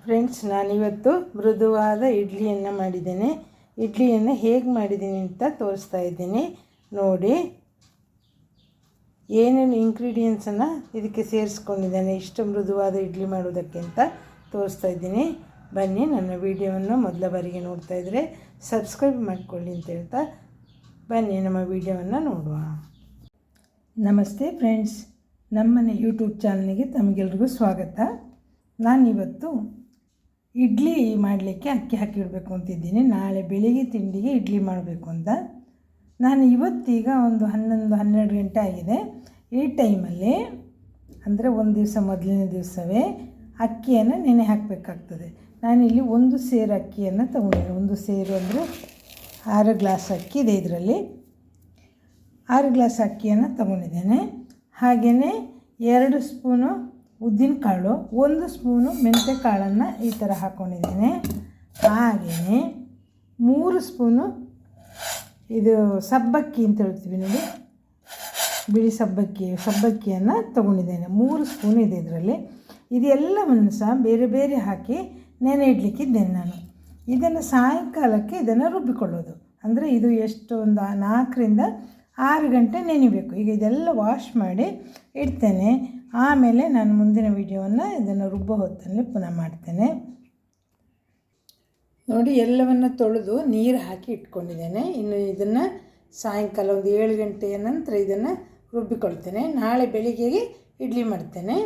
Friends, ನಾನಿವತ್ತು ಮೃದುವಾದ ಇಡ್ಲಿಯನ್ನು ಮಾಡಿದ್ದೇನೆ. ಇಡ್ಲಿಯನ್ನು ಹೇಗೆ ಮಾಡಿದ್ದೀನಿ ಅಂತ ತೋರಿಸ್ತಾ ಇದ್ದೀನಿ ನೋಡಿ. ಏನೇನು ಇಂಗ್ರೀಡಿಯೆಂಟ್ಸನ್ನು ಇದಕ್ಕೆ ಸೇರಿಸ್ಕೊಂಡಿದ್ದೇನೆ ಇಷ್ಟು ಮೃದುವಾದ ಇಡ್ಲಿ ಮಾಡೋದಕ್ಕೆ ಅಂತ ತೋರಿಸ್ತಾ ಇದ್ದೀನಿ. ಬನ್ನಿ, ನನ್ನ ವಿಡಿಯೋವನ್ನು ಮೊದಲ ಬಾರಿಗೆ ನೋಡ್ತಾ ಇದ್ದರೆ ಸಬ್ಸ್ಕ್ರೈಬ್ ಮಾಡಿಕೊಳ್ಳಿ ಅಂತ ಹೇಳ್ತಾ ಬನ್ನಿ ನಮ್ಮ ವಿಡಿಯೋವನ್ನು ನೋಡುವ. ನಮಸ್ತೆ ಫ್ರೆಂಡ್ಸ್, ನಮ್ಮನೆ ಯೂಟ್ಯೂಬ್ ಚಾನಲ್ಗೆ ತಮಗೆಲ್ರಿಗೂ ಸ್ವಾಗತ. ನಾನಿವತ್ತು ಇಡ್ಲಿ ಮಾಡಲಿಕ್ಕೆ ಅಕ್ಕಿ ಹಾಕಿಡಬೇಕು ಅಂತಿದ್ದೀನಿ. ನಾಳೆ ಬೆಳಿಗ್ಗೆ ತಿಂಡಿಗೆ ಇಡ್ಲಿ ಮಾಡಬೇಕು ಅಂತ. ನಾನು ಇವತ್ತೀಗ ಒಂದು 11-12 ಗಂಟೆ ಆಗಿದೆ. ಈ ಟೈಮಲ್ಲಿ ಅಂದರೆ ಒಂದು ದಿವಸ ಮೊದಲನೇ ದಿವಸವೇ ಅಕ್ಕಿಯನ್ನು ನೆನೆ ಹಾಕಬೇಕಾಗ್ತದೆ. ನಾನಿಲ್ಲಿ 1 ಸೇರು ಅಕ್ಕಿಯನ್ನು ತಗೊಂಡಿದ್ದೀನಿ. 1 ಸೇರು ಅಂದರೆ 6 ಗ್ಲಾಸ್ ಅಕ್ಕಿ ಇದೆ. ಇದರಲ್ಲಿ 6 ಗ್ಲಾಸ್ ಅಕ್ಕಿಯನ್ನು ತಗೊಂಡಿದ್ದೇನೆ. ಹಾಗೆಯೇ 2 ಸ್ಪೂನು ಉದ್ದಿನ ಕಾಳು, 1 ಸ್ಪೂನು ಮೆಂತ್ಯ ಕಾಳನ್ನು ಈ ಥರ ಹಾಕ್ಕೊಂಡಿದ್ದೇನೆ. ಹಾಗೆಯೇ 3 ಸ್ಪೂನು ಇದು ಸಬ್ಬಕ್ಕಿ ಅಂತ ಹೇಳ್ತೀವಿ ನೋಡಿ, ಬಿಳಿ ಸಬ್ಬಕ್ಕಿಯನ್ನು ತೊಗೊಂಡಿದ್ದೇನೆ. 3 ಸ್ಪೂನ್ ಇದೆ ಇದರಲ್ಲಿ. ಇದೆಲ್ಲವನ್ನು ಸಹ ಬೇರೆ ಬೇರೆ ಹಾಕಿ ನೆನೆ ಇಡಲಿಕ್ಕಿದ್ದೇನೆ ನಾನು. ಇದನ್ನು ಸಾಯಂಕಾಲಕ್ಕೆ ಇದನ್ನು ರುಬ್ಬಿಕೊಳ್ಳೋದು. ಅಂದರೆ ಇದು ಎಷ್ಟು ಒಂದು 4-6 ಗಂಟೆ ನೆನೆಯಬೇಕು. ಈಗ ಇದೆಲ್ಲ ವಾಶ್ ಮಾಡಿ ಇಡ್ತೇನೆ. ಆಮೇಲೆ ನಾನು ಮುಂದಿನ ವಿಡಿಯೋವನ್ನು ಇದನ್ನು ರುಬ್ಬೋ ಹೊತ್ತಲ್ಲಿ ಪುನಃ ಮಾಡ್ತೇನೆ ನೋಡಿ. ಎಲ್ಲವನ್ನು ತೊಳೆದು ನೀರು ಹಾಕಿ ಇಟ್ಕೊಂಡಿದ್ದೇನೆ. ಇನ್ನು ಇದನ್ನು ಸಾಯಂಕಾಲ ಒಂದು 7 ಗಂಟೆಯ ನಂತರ ಇದನ್ನು ರುಬ್ಬಿಕೊಳ್ತೇನೆ. ನಾಳೆ ಬೆಳಿಗ್ಗೆಗೆ ಇಡ್ಲಿ ಮಾಡ್ತೇನೆ.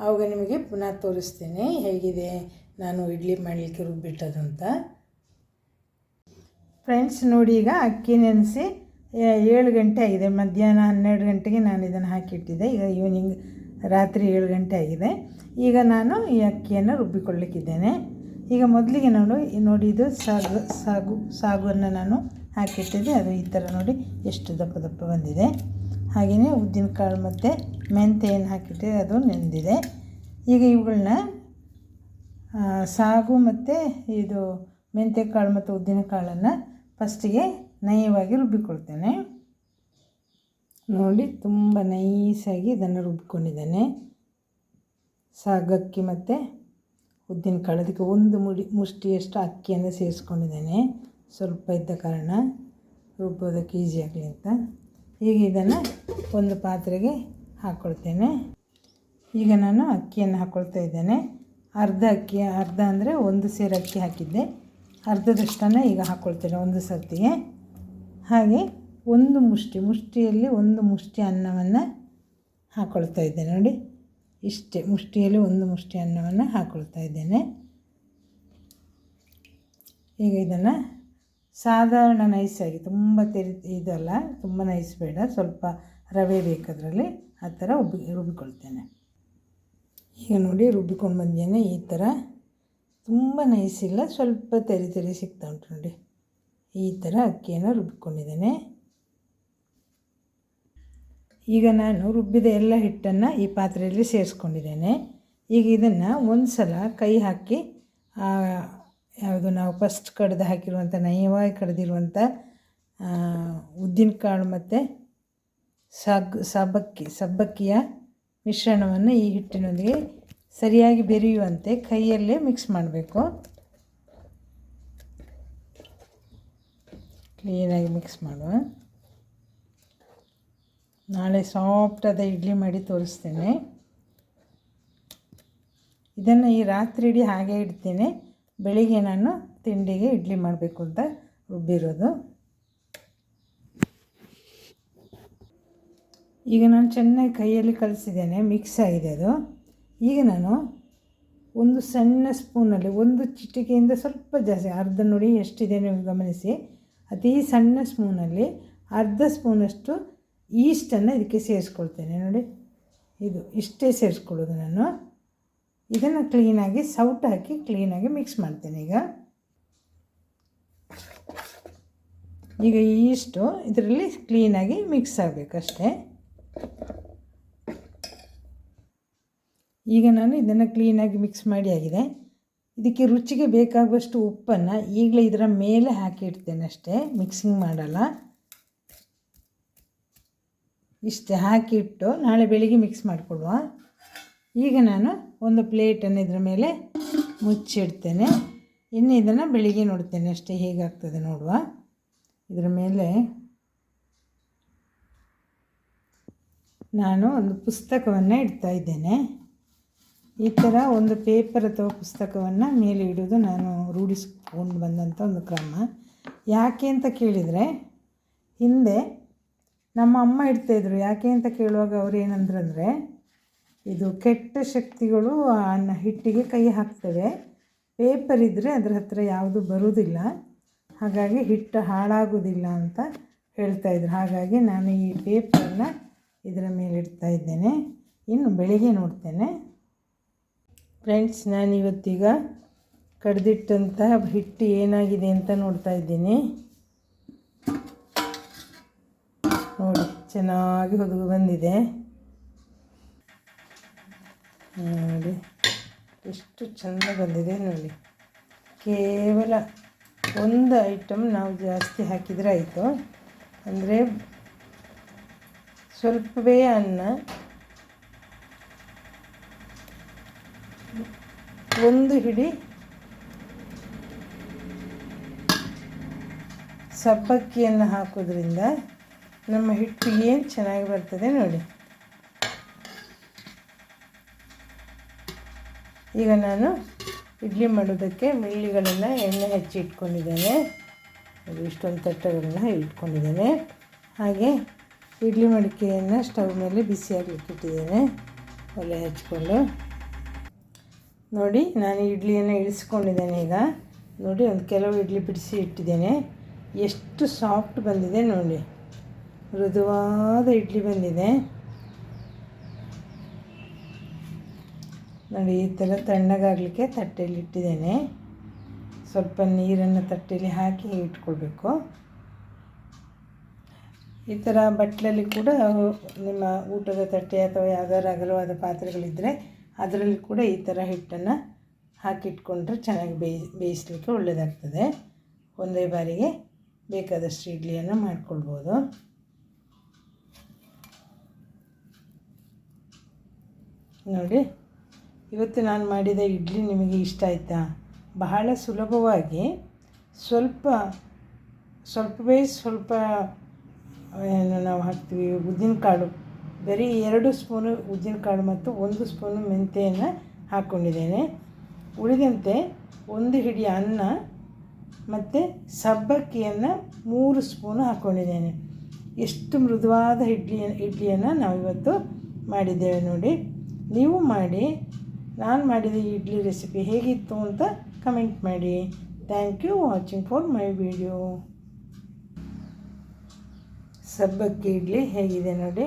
ಆವಾಗ ನಿಮಗೆ ಪುನಃ ತೋರಿಸ್ತೇನೆ ಹೇಗಿದೆ ನಾನು ಇಡ್ಲಿ ಮಾಡಲಿಕ್ಕೆ ರುಬ್ಬಿಟ್ಟದು ಅಂತ. ಫ್ರೆಂಡ್ಸ್ ನೋಡಿ, ಈಗ ಅಕ್ಕಿ ನೆನೆಸಿ 7 ಗಂಟೆ ಆಗಿದೆ. ಮಧ್ಯಾಹ್ನ 12 ಗಂಟೆಗೆ ನಾನು ಇದನ್ನು ಹಾಕಿಟ್ಟಿದ್ದೆ. ಈಗ ಈವ್ನಿಂಗ್ ರಾತ್ರಿ 7 ಗಂಟೆ ಆಗಿದೆ. ಈಗ ನಾನು ಈ ಅಕ್ಕಿಯನ್ನು ರುಬ್ಬಿಕೊಳ್ಳಲಿಕ್ಕಿದ್ದೇನೆ. ಈಗ ಮೊದಲಿಗೆ ನೋಡಿ ಇದು ಸಾಗುವನ್ನು ನಾನು ಹಾಕಿಟ್ಟಿದ್ದೆ. ಅದು ಈ ಥರ ನೋಡಿ ಎಷ್ಟು ದಪ್ಪ ಬಂದಿದೆ. ಹಾಗೆಯೇ ಉದ್ದಿನ ಕಾಳು ಮತ್ತು ಮೆಂತ್ಯ ಏನು ಹಾಕಿಟ್ಟಿದೆ ಅದು ನೆಂದಿದೆ. ಈಗ ಇವುಗಳನ್ನ ಸಾಗು ಮತ್ತು ಇದು ಮೆಂತ್ಯ ಕಾಳು ಮತ್ತು ಉದ್ದಿನ ಕಾಳನ್ನು ಫಸ್ಟಿಗೆ ನಯವಾಗಿ ರುಬ್ಬಿಕೊಳ್ತೇನೆ ನೋಡಿ. ತುಂಬ ನೈಸಾಗಿ ಇದನ್ನು ರುಬ್ಬಿಕೊಂಡಿದ್ದೇನೆ. ಸಾಗಕ್ಕಿ ಮತ್ತು ಉದ್ದಿನ ಕಾಳು, ಅದಕ್ಕೆ 1 ಮುಷ್ಟಿಯಷ್ಟು ಅಕ್ಕಿಯನ್ನು ಸೇರಿಸ್ಕೊಂಡಿದ್ದೇನೆ. ಸ್ವಲ್ಪ ಇದ್ದ ಕಾರಣ ರುಬ್ಬೋದಕ್ಕೆ ಈಸಿ ಆಗಲಿ ಅಂತ. ಈಗ ಇದನ್ನು ಒಂದು ಪಾತ್ರೆಗೆ ಹಾಕ್ಕೊಳ್ತೇನೆ. ಈಗ ನಾನು ಅಕ್ಕಿಯನ್ನು ಹಾಕ್ಕೊಳ್ತಾ ಇದ್ದೇನೆ. ಅರ್ಧ ಅಂದರೆ 1 ಸೇರು ಅಕ್ಕಿ ಹಾಕಿದ್ದೆ. ಅರ್ಧದಷ್ಟನ್ನು ಈಗ ಹಾಕ್ಕೊಳ್ತೇನೆ ಒಂದು ಸರ್ತಿಗೆ. ಹಾಗೆ 1 ಮುಷ್ಟಿಯಲ್ಲಿ 1 ಮುಷ್ಟಿ ಅನ್ನವನ್ನು ಹಾಕ್ಕೊಳ್ತಾ ಇದ್ದೇನೆ ನೋಡಿ. ಇಷ್ಟೇ, ಮುಷ್ಟಿಯಲ್ಲಿ 1 ಮುಷ್ಟಿ ಅನ್ನವನ್ನು ಹಾಕ್ಕೊಳ್ತಾ ಇದ್ದೇನೆ. ಈಗ ಇದನ್ನು ಸಾಧಾರಣ ನೈಸಾಗಿ, ತುಂಬ ಇದಲ್ಲ, ತುಂಬ ನೈಸ್ ಬೇಡ, ಸ್ವಲ್ಪ ರವೆ ಬೇಕದರಲ್ಲಿ, ಆ ಥರ ರುಬ್ಬಿಕೊಳ್ತೇನೆ. ಈಗ ನೋಡಿ ರುಬ್ಬಿಕೊಂಡು ಬಂದೇನೆ. ಈ ಥರ ತುಂಬ ನೈಸಿಲ್ಲ, ಸ್ವಲ್ಪ ತೆರಿ ಸಿಗ್ತಾ ಉಂಟು ನೋಡಿ. ಈ ಥರ ಅಕ್ಕಿಯನ್ನು ರುಬ್ಬಿಕೊಂಡಿದ್ದೇನೆ. ಈಗ ನಾನು ರುಬ್ಬಿದ ಎಲ್ಲ ಹಿಟ್ಟನ್ನು ಈ ಪಾತ್ರೆಯಲ್ಲಿ ಸೇರಿಸ್ಕೊಂಡಿದ್ದೇನೆ. ಈಗ ಇದನ್ನು ಒಂದು ಸಲ ಕೈ ಹಾಕಿ ಯಾವುದು ನಾವು ಫಸ್ಟ್ ಕಡ್ದು ಹಾಕಿರುವಂಥ ನಯವಾಗಿ ಕಡ್ದಿರುವಂಥ ಉದ್ದಿನ ಕಾಳು ಮತ್ತು ಸಬ್ಬಕ್ಕಿಯ ಮಿಶ್ರಣವನ್ನು ಈ ಹಿಟ್ಟಿನೊಂದಿಗೆ ಸರಿಯಾಗಿ ಬೆರೆಯುವಂತೆ ಕೈಯಲ್ಲೇ ಮಿಕ್ಸ್ ಮಾಡಬೇಕು. ಕ್ಲೀನಾಗಿ ಮಿಕ್ಸ್ ಮಾಡುವ. ನಾಳೆ ಸಾಫ್ಟಾದ ಇಡ್ಲಿ ಮಾಡಿ ತೋರಿಸ್ತೇನೆ. ಇದನ್ನು ಈ ರಾತ್ರಿ ಇಡೀ ಹಾಗೆ ಇಡ್ತೇನೆ. ಬೆಳಿಗ್ಗೆ ನಾನು ತಿಂಡಿಗೆ ಇಡ್ಲಿ ಮಾಡಬೇಕು ಅಂತ ರುಬ್ಬಿರೋದು. ಈಗ ನಾನು ಚೆನ್ನಾಗಿ ಕೈಯಲ್ಲಿ ಕಲಿಸಿದ್ದೇನೆ, ಮಿಕ್ಸ್ ಆಗಿದೆ ಅದು. ಈಗ ನಾನು ಒಂದು ಸಣ್ಣ ಸ್ಪೂನಲ್ಲಿ, 1 ಚಿಟಿಕೆಯಿಂದ ಸ್ವಲ್ಪ ಜಾಸ್ತಿ, ಅರ್ಧ ನೋಡಿ ಎಷ್ಟಿದೆ ನೀವು ಗಮನಿಸಿ, ಅತಿ ಸಣ್ಣ ಸ್ಪೂನಲ್ಲಿ ಅರ್ಧ ಸ್ಪೂನಷ್ಟು ಈಸ್ಟನ್ನು ಇದಕ್ಕೆ ಸೇರಿಸ್ಕೊಳ್ತೇನೆ ನೋಡಿ. ಇದು ಇಷ್ಟೇ ಸೇರಿಸ್ಕೊಳ್ಳೋದು ನಾನು. ಇದನ್ನು ಕ್ಲೀನಾಗಿ ಸೌಟು ಹಾಕಿ ಕ್ಲೀನಾಗಿ ಮಿಕ್ಸ್ ಮಾಡ್ತೇನೆ. ಈಗ ಈಸ್ಟು ಇದರಲ್ಲಿ ಕ್ಲೀನಾಗಿ ಮಿಕ್ಸ್ ಆಗಬೇಕಷ್ಟೇ. ಈಗ ನಾನು ಇದನ್ನು ಕ್ಲೀನಾಗಿ ಮಿಕ್ಸ್ ಮಾಡಿ ಆಗಿದೆ. ಇದಕ್ಕೆ ರುಚಿಗೆ ಬೇಕಾಗುವಷ್ಟು ಉಪ್ಪನ್ನು ಈಗಲೇ ಇದರ ಮೇಲೆ ಹಾಕಿ ಇಡ್ತೇನೆ ಅಷ್ಟೇ, ಮಿಕ್ಸಿಂಗ್ ಮಾಡಲ್ಲ. ಇಷ್ಟೇ ಹಾಕಿಟ್ಟು ನಾಳೆ ಬೆಳಿಗ್ಗೆ ಮಿಕ್ಸ್ ಮಾಡಿಕೊಡುವ. ಈಗ ನಾನು ಒಂದು ಪ್ಲೇಟನ್ನು ಇದರ ಮೇಲೆ ಮುಚ್ಚಿಡ್ತೇನೆ. ಇನ್ನು ಇದನ್ನು ಬೆಳಿಗ್ಗೆ ನೋಡ್ತೇನೆ ಅಷ್ಟೇ ಹೇಗಾಗ್ತದೆ ನೋಡುವ. ಇದರ ಮೇಲೆ ನಾನು ಒಂದು ಪುಸ್ತಕವನ್ನು ಇಡ್ತಾ ಇದ್ದೇನೆ. ಈ ಥರ ಒಂದು ಪೇಪರ್ ಅಥವಾ ಪುಸ್ತಕವನ್ನು ಮೇಲೆ ಇಡೋದು ನಾನು ರೂಢಿಸ್ಕೊಂಡು ಬಂದಂಥ ಒಂದು ಕ್ರಮ. ಯಾಕೆ ಅಂತ ಕೇಳಿದರೆ, ಹಿಂದೆ ನಮ್ಮ ಅಮ್ಮ ಇಡ್ತಾಯಿದ್ರು. ಯಾಕೆ ಅಂತ ಕೇಳುವಾಗ ಅವ್ರು ಏನಂದ್ರಂದರೆ, ಇದು ಕೆಟ್ಟ ಶಕ್ತಿಗಳು ಹಿಟ್ಟಿಗೆ ಕೈ ಹಾಕ್ತವೆ, ಪೇಪರ್ ಇದ್ದರೆ ಅದರ ಹತ್ರ ಯಾವುದು ಬರುವುದಿಲ್ಲ, ಹಾಗಾಗಿ ಹಿಟ್ಟು ಹಾಳಾಗೋದಿಲ್ಲ ಅಂತ ಹೇಳ್ತಾಯಿದ್ರು. ಹಾಗಾಗಿ ನಾನು ಈ ಪೇಪರನ್ನ ಇದರ ಮೇಲೆ ಇಡ್ತಾ ಇದ್ದೇನೆ. ಇನ್ನು ಬೆಳಿಗ್ಗೆ ನೋಡ್ತೇನೆ. ಫ್ರೆಂಡ್ಸ್, ನಾನಿವತ್ತೀಗ ಕಡ್ದಿಟ್ಟಂತಹ ಹಿಟ್ಟು ಏನಾಗಿದೆ ಅಂತ ನೋಡ್ತಾ ಇದ್ದೀನಿ. ನೋಡಿ, ಚೆನ್ನಾಗಿ ಹೊದಗು ಬಂದಿದೆ. ನೋಡಿ ಎಷ್ಟು ಚೆಂದ ಬಂದಿದೆ ನೋಡಿ. ಕೇವಲ ಒಂದು ಐಟಮ್ ನಾವು ಜಾಸ್ತಿ ಹಾಕಿದರೆ ಆಯಿತು. ಅಂದರೆ ಸ್ವಲ್ಪವೇ ಅನ್ನ, ಒಂದು ಹಿಡಿ ಸಬ್ಬಕ್ಕಿಯನ್ನು ಹಾಕೋದ್ರಿಂದ ನಮ್ಮ ಹಿಟ್ಟು ಏನು ಚೆನ್ನಾಗಿ ಬರ್ತದೆ ನೋಡಿ. ಈಗ ನಾನು ಇಡ್ಲಿ ಮಾಡೋದಕ್ಕೆ ಮಿಳ್ಳಿಗಳೆಲ್ಲ ಎಣ್ಣೆ ಹಚ್ಚಿ ಇಟ್ಕೊಂಡಿದ್ದೇನೆ. ಅದು ಇಷ್ಟೊಂದು ತಟ್ಟೆಗಳನ್ನ ಇಟ್ಕೊಂಡಿದ್ದೇನೆ. ಹಾಗೆ ಇಡ್ಲಿ ಮಡಿಕೆಯನ್ನು ಸ್ಟವ್ ಮೇಲೆ ಬಿಸಿ ಆಗಲಿಕ್ಕೆ ಇಟ್ಟಿದ್ದೇನೆ, ಒಲೆ ಹಚ್ಕೊಂಡು. ನೋಡಿ, ನಾನು ಇಡ್ಲಿಯನ್ನು ಇಳಿಸ್ಕೊಂಡಿದ್ದೇನೆ. ಈಗ ನೋಡಿ, ಒಂದು ಕೆಲವು ಇಡ್ಲಿ ಬಿಡಿಸಿ ಇಟ್ಟಿದ್ದೇನೆ. ಎಷ್ಟು ಸಾಫ್ಟ್ ಬಂದಿದೆ ನೋಡಿ, ಮೃದುವಾದ ಇಡ್ಲಿ ಬಂದಿದೆ ನೋಡಿ. ಈ ಥರ ತಣ್ಣಗಾಗಲಿಕ್ಕೆ ತಟ್ಟೆಯಲ್ಲಿ ಇಟ್ಟಿದ್ದೇನೆ. ಸ್ವಲ್ಪ ನೀರನ್ನು ತಟ್ಟೆಯಲ್ಲಿ ಹಾಕಿ ಇಟ್ಕೊಳ್ಬೇಕು. ಈ ಥರ ಬಟ್ಲಲ್ಲಿ ಕೂಡ ನಿಮ್ಮ ಊಟದ ತಟ್ಟೆ ಅಥವಾ ಯಾವ್ದಾದ್ರು ಅಗಲವಾದ ಪಾತ್ರೆಗಳಿದ್ದರೆ ಅದರಲ್ಲಿ ಕೂಡ ಈ ಥರ ಹಿಟ್ಟನ್ನು ಹಾಕಿಟ್ಕೊಂಡ್ರೆ ಚೆನ್ನಾಗಿ ಬೇಯಿಸಲಿಕ್ಕೆ ಒಳ್ಳೆಯದಾಗ್ತದೆ. ಒಂದೇ ಬಾರಿಗೆ ಬೇಕಾದಷ್ಟು ಇಡ್ಲಿಯನ್ನು ಮಾಡಿಕೊಳ್ಬೋದು. ನೋಡಿ, ಇವತ್ತು ನಾನು ಮಾಡಿದ ಇಡ್ಲಿ ನಿಮಗೆ ಇಷ್ಟ ಆಯಿತಾ? ಬಹಳ ಸುಲಭವಾಗಿ ಸ್ವಲ್ಪ ಏನು ನಾವು ಹಾಕ್ತೀವಿ, ಉದ್ದಿನಕಾಳು, ಬರೀ 2 ಸ್ಪೂನು ಉದ್ದಿನಕಾಳು ಮತ್ತು 1 ಸ್ಪೂನು ಮೆಂತೆಯನ್ನು ಹಾಕ್ಕೊಂಡಿದ್ದೇನೆ. ಉಳಿದಂತೆ 1 ಹಿಡಿ ಅನ್ನ ಮತ್ತು ಸಬ್ಬಕ್ಕಿಯನ್ನು 3 ಸ್ಪೂನು ಹಾಕ್ಕೊಂಡಿದ್ದೇನೆ. ಎಷ್ಟು ಮೃದುವಾದ ಇಡ್ಲಿಯನ್ನು ನಾವಿವತ್ತು ಮಾಡಿದ್ದೇವೆ ನೋಡಿ. ನೀವು ಮಾಡಿ. ನಾನು ಮಾಡಿದ ಇಡ್ಲಿ ರೆಸಿಪಿ ಹೇಗಿತ್ತು ಅಂತ ಕಮೆಂಟ್ ಮಾಡಿ. Thank you watching for my video. ಸಬ್ಬಕ್ಕಿ ಇಡ್ಲಿ ಹೇಗಿದೆ ನೋಡಿ.